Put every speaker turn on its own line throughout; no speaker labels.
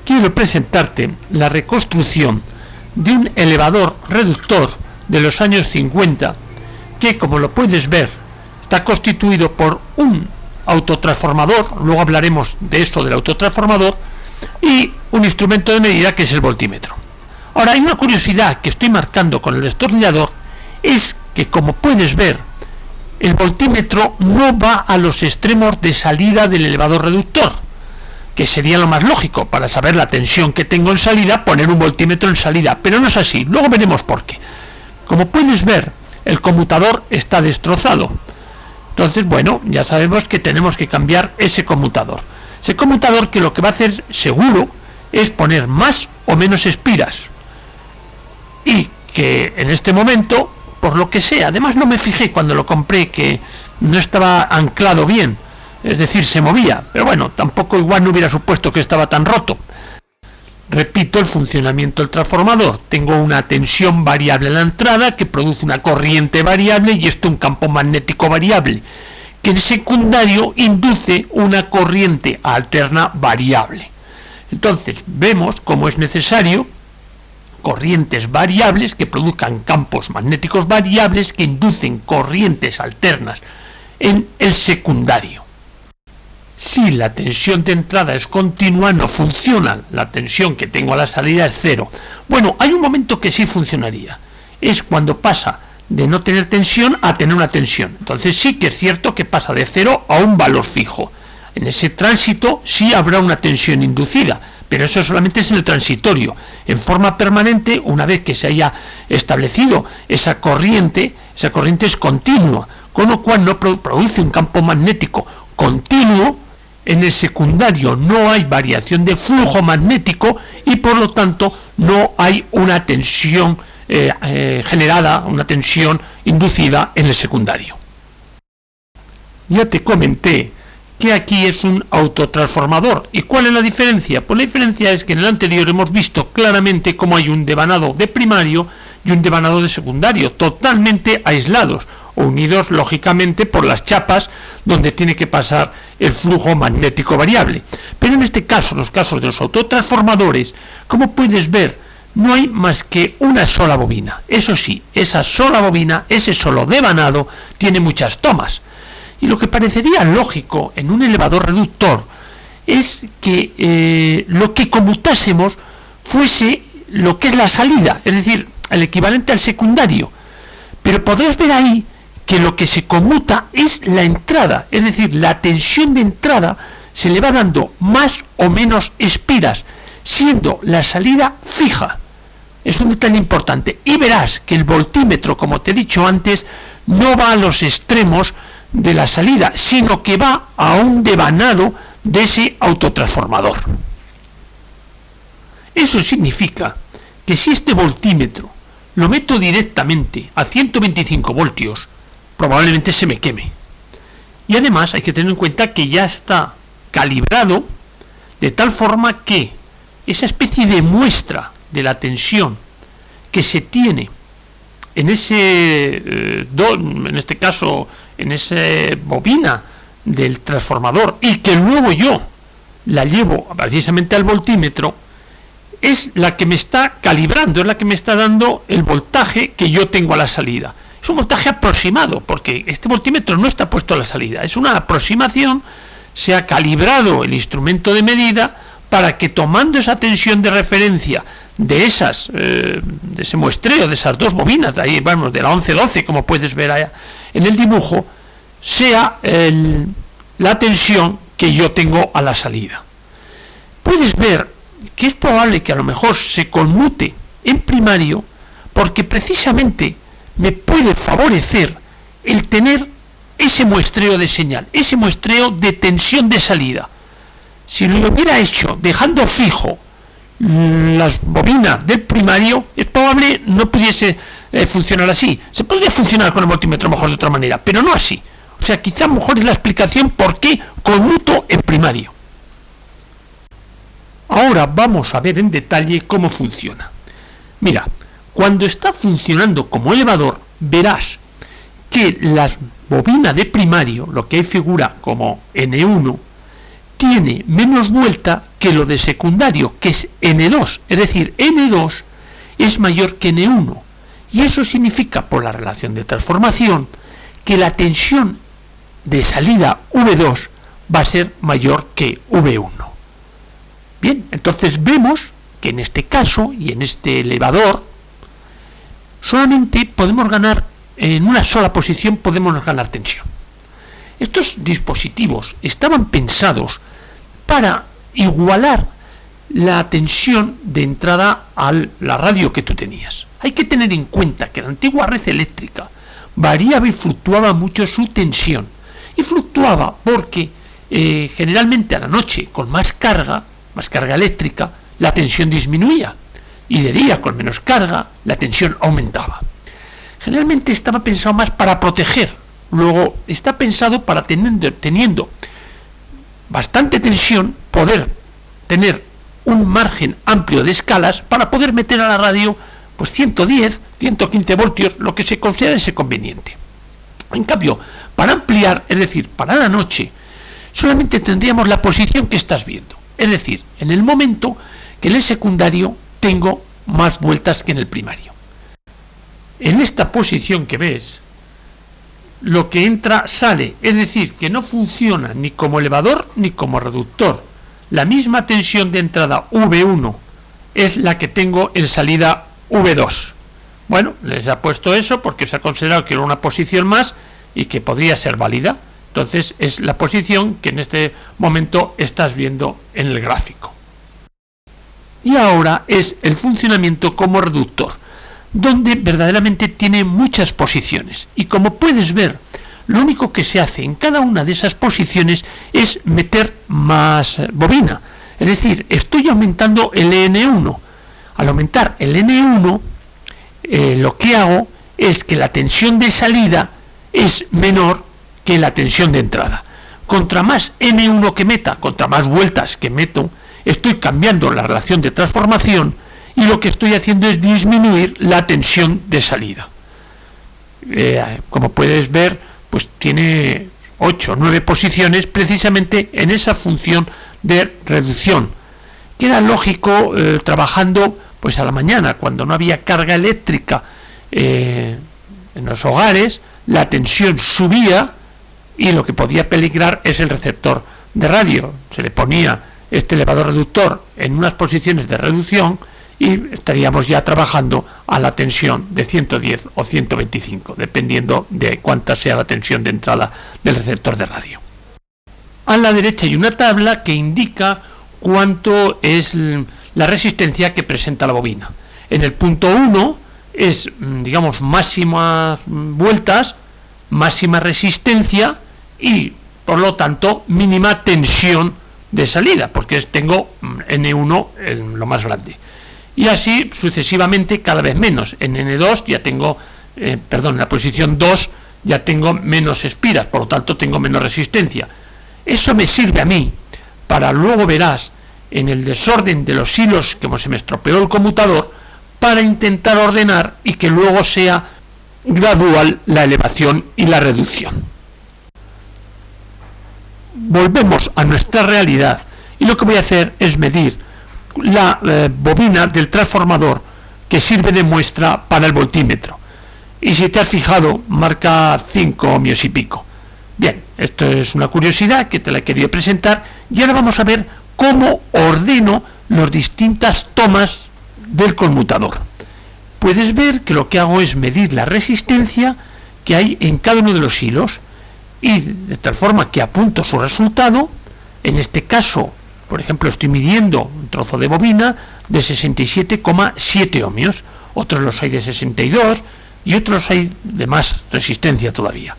quiero presentarte la reconstrucción de un elevador reductor de los años 50 que, como lo puedes ver, está constituido por un autotransformador, luego hablaremos de esto del autotransformador, y un instrumento de medida que es el voltímetro. Ahora, hay una curiosidad que estoy marcando con el destornillador, es que, como puedes ver, el voltímetro no va a los extremos de salida del elevador reductor, que sería lo más lógico. Para saber la tensión que tengo en salida, poner un voltímetro en salida, pero no es así. Luego veremos por qué. Como puedes ver, el conmutador está destrozado. Entonces, bueno, ya sabemos que tenemos que cambiar ese conmutador. Ese conmutador, que lo que va a hacer seguro es poner más o menos espiras, y que en este momento, por lo que sea, además no me fijé cuando lo compré que no estaba anclado bien, es decir, se movía, pero bueno, tampoco igual no hubiera supuesto que estaba tan roto. Repito el funcionamiento del transformador. Tengo una tensión variable en la entrada que produce una corriente variable y esto un campo magnético variable, que en secundario induce una corriente alterna variable. Entonces vemos cómo es necesario corrientes variables que produzcan campos magnéticos variables que inducen corrientes alternas en el secundario. Si la tensión de entrada es continua, no funciona. La tensión que tengo a la salida es cero. Bueno, hay un momento que sí funcionaría. Es cuando pasa de no tener tensión a tener una tensión. Entonces sí que es cierto que pasa de cero a un valor fijo. En ese tránsito sí habrá una tensión inducida, pero eso solamente es en el transitorio. En forma permanente, una vez que se haya establecido esa corriente es continua, con lo cual no produce un campo magnético continuo. En el secundario no hay variación de flujo magnético y por lo tanto no hay una tensión generada, una tensión inducida en el secundario. Ya te comenté que aquí es un autotransformador. ¿Y cuál es la diferencia? Pues la diferencia es que en el anterior hemos visto claramente cómo hay un devanado de primario y un devanado de secundario, totalmente aislados, o unidos lógicamente por las chapas donde tiene que pasar el flujo magnético variable. Pero en este caso, en los casos de los autotransformadores, como puedes ver, no hay más que una sola bobina. Eso sí, esa sola bobina, ese solo devanado, tiene muchas tomas. Y lo que parecería lógico en un elevador reductor es que lo que conmutásemos fuese lo que es la salida, es decir, el equivalente al secundario. Pero podrás ver ahí que lo que se conmuta es la entrada, es decir, la tensión de entrada se le va dando más o menos espiras, siendo la salida fija. Es un detalle importante. Y verás que el voltímetro, como te he dicho antes, no va a los extremos de la salida, sino que va a un devanado de ese autotransformador. Eso significa que si este voltímetro lo meto directamente a 125 voltios, probablemente se me queme. Y además hay que tener en cuenta que ya está calibrado de tal forma que esa especie de muestra de la tensión que se tiene en ese en este caso en esa bobina del transformador, y que luego yo la llevo precisamente al voltímetro, es la que me está calibrando, es la que me está dando el voltaje que yo tengo a la salida. Es un voltaje aproximado, porque este voltímetro no está puesto a la salida, es una aproximación. Se ha calibrado el instrumento de medida para que, tomando esa tensión de referencia de ese muestreo de esas dos bobinas, de ahí vamos, de la 1112, como puedes ver allá en el dibujo, sea la tensión que yo tengo a la salida. Puedes ver que es probable que a lo mejor se conmute en primario, porque precisamente me puede favorecer el tener ese muestreo de señal, ese muestreo de tensión de salida. Si lo hubiera hecho dejando fijo las bobinas del primario, es probable no pudiese funcionar así. Se podría funcionar con el voltímetro mejor de otra manera, pero no así. O sea, quizá mejor es la explicación por qué conmuto en primario. Ahora vamos a ver en detalle cómo funciona. Mira, cuando está funcionando como elevador, verás que la bobina de primario, lo que hay figura como N1, tiene menos vuelta que lo de secundario, que es N2, es decir, N2 es mayor que N1, y eso significa, por la relación de transformación, que la tensión de salida V2 va a ser mayor que V1. Bien, entonces vemos que en este caso y en este elevador solamente podemos ganar, en una sola posición podemos ganar tensión. Estos dispositivos estaban pensados para igualar la tensión de entrada a la radio que tú tenías. Hay que tener en cuenta que la antigua red eléctrica variaba y fluctuaba mucho su tensión, y fluctuaba porque generalmente a la noche con más carga eléctrica, la tensión disminuía, y de día con menos carga la tensión aumentaba. Generalmente estaba pensado más para proteger, luego está pensado para teniendo bastante tensión poder tener un margen amplio de escalas para poder meter a la radio pues 110, 115 voltios, lo que se considere conveniente. En cambio, para ampliar, es decir, para la noche, solamente tendríamos la posición que estás viendo. Es decir, en el momento que en el secundario tengo más vueltas que en el primario. En esta posición que ves, lo que entra sale, es decir, que no funciona ni como elevador ni como reductor. La misma tensión de entrada V1 es la que tengo en salida V2. Bueno, les ha puesto eso porque se ha considerado que era una posición más y que podría ser válida. Entonces es la posición que en este momento estás viendo en el gráfico. Y ahora es el funcionamiento como reductor, donde verdaderamente tiene muchas posiciones. Y como puedes ver, lo único que se hace en cada una de esas posiciones es meter más bobina. Es decir, estoy aumentando el N1. Al aumentar el N1, lo que hago es que la tensión de salida es menor que la tensión de entrada. Contra más N1 que meta, contra más vueltas que meto, estoy cambiando la relación de transformación y lo que estoy haciendo es disminuir la tensión de salida. Como puedes ver, pues tiene 8 o 9 posiciones precisamente en esa función de reducción, que era lógico trabajando pues a la mañana, cuando no había carga eléctrica en los hogares, la tensión subía y lo que podía peligrar es el receptor de radio. Se le ponía este elevador reductor en unas posiciones de reducción y estaríamos ya trabajando a la tensión de 110 o 125, dependiendo de cuánta sea la tensión de entrada del receptor de radio. A la derecha hay una tabla que indica cuánto es la resistencia que presenta la bobina. En el punto 1 es, digamos, máximas vueltas, máxima resistencia y, por lo tanto, mínima tensión de salida, porque tengo N1 en lo más grande. Y así sucesivamente cada vez menos. En N2 ya tengo, en la posición 2 ya tengo menos espiras, por lo tanto tengo menos resistencia. Eso me sirve a mí para, luego verás, en el desorden de los hilos, como se me estropeó el conmutador, para intentar ordenar y que luego sea gradual la elevación y la reducción. Volvemos a nuestra realidad y lo que voy a hacer es medir la bobina del transformador que sirve de muestra para el voltímetro. Y si te has fijado, marca 5 ohmios y pico. Bien, esto es una curiosidad que te la he querido presentar y ahora vamos a ver cómo ordeno las distintas tomas del conmutador. Puedes ver que lo que hago es medir la resistencia que hay en cada uno de los hilos y de tal forma que apunto su resultado. En este caso, por ejemplo, estoy midiendo un trozo de bobina de 67,7 ohmios, otros los hay de 62 y otros hay de más resistencia todavía.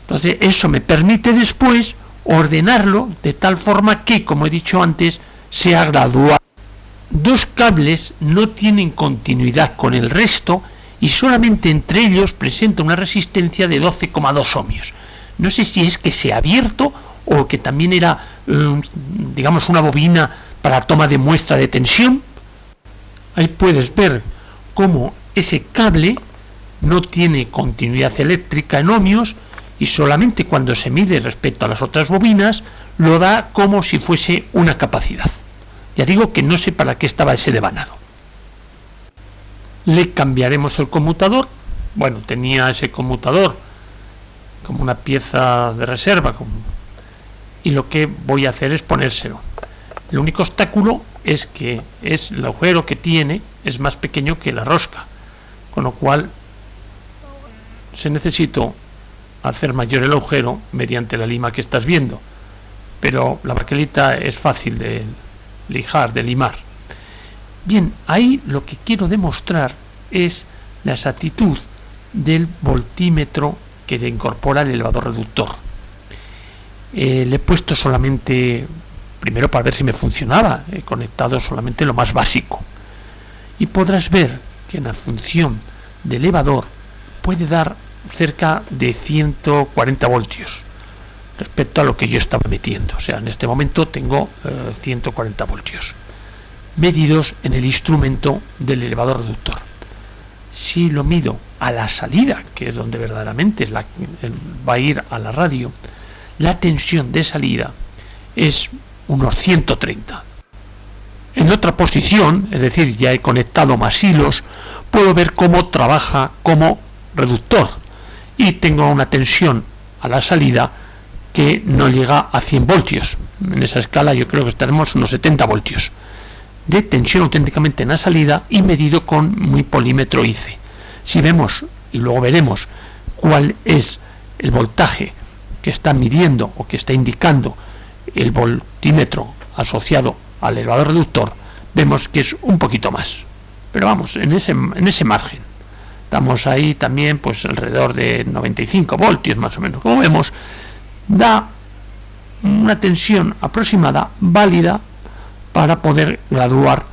Entonces eso me permite después ordenarlo de tal forma que, como he dicho antes, sea gradual. Dos cables no tienen continuidad con el resto y solamente entre ellos presenta una resistencia de 12,2 ohmios. No sé si es que se ha abierto o que también era, digamos, una bobina para toma de muestra de tensión. Ahí puedes ver cómo ese cable no tiene continuidad eléctrica en ohmios y solamente cuando se mide respecto a las otras bobinas lo da como si fuese una capacidad. Ya digo que no sé para qué estaba ese devanado. Le cambiaremos el conmutador. Bueno, tenía ese conmutador como una pieza de reserva, y lo que voy a hacer es ponérselo. El único obstáculo es que el agujero que tiene es más pequeño que la rosca, con lo cual se necesitó hacer mayor el agujero mediante la lima que estás viendo, pero la baquelita es fácil de lijar, de limar. Bien, ahí lo que quiero demostrar es la exactitud del voltímetro que incorpora el elevador reductor. Le he puesto solamente, primero para ver si me funcionaba, he conectado solamente lo más básico, y podrás ver que en la función de elevador puede dar cerca de 140 voltios respecto a lo que yo estaba metiendo. O sea, en este momento tengo 140 voltios medidos en el instrumento del elevador reductor. Si lo mido a la salida, que es donde verdaderamente va a ir a la radio, la tensión de salida es unos 130. En otra posición, es decir, ya he conectado más hilos, puedo ver cómo trabaja como reductor, y tengo una tensión a la salida que no llega a 100 voltios. En esa escala yo creo que estaremos unos 70 voltios de tensión auténticamente en la salida, y medido con mi polímetro IC. Si vemos, y luego veremos cuál es el voltaje que está midiendo o que está indicando el voltímetro asociado al elevador reductor, vemos que es un poquito más, pero vamos, en ese margen. Estamos ahí también pues alrededor de 95 voltios más o menos. Como vemos, da una tensión aproximada válida para poder graduar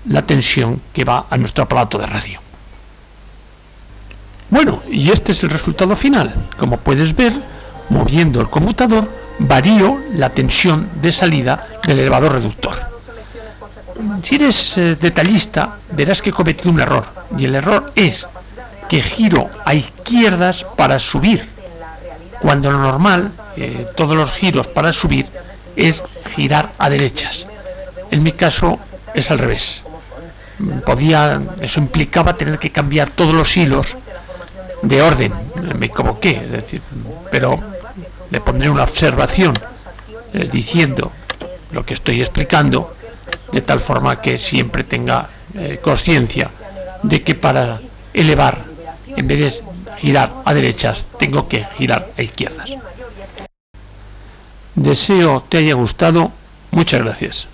la tensión que va a nuestro aparato de radio. Bueno, y este es el resultado final. Como puedes ver, moviendo el conmutador, varío la tensión de salida del elevador reductor. Si eres detallista, verás que he cometido un error, y el error es que giro a izquierdas para subir, cuando lo normal, todos los giros para subir, es girar a derechas. En mi caso es al revés. Eso implicaba tener que cambiar todos los hilos de orden. Me equivoqué, es decir, pero le pondré una observación diciendo lo que estoy explicando, de tal forma que siempre tenga conciencia de que para elevar, en vez de girar a derechas, tengo que girar a izquierdas. Deseo te haya gustado. Muchas gracias.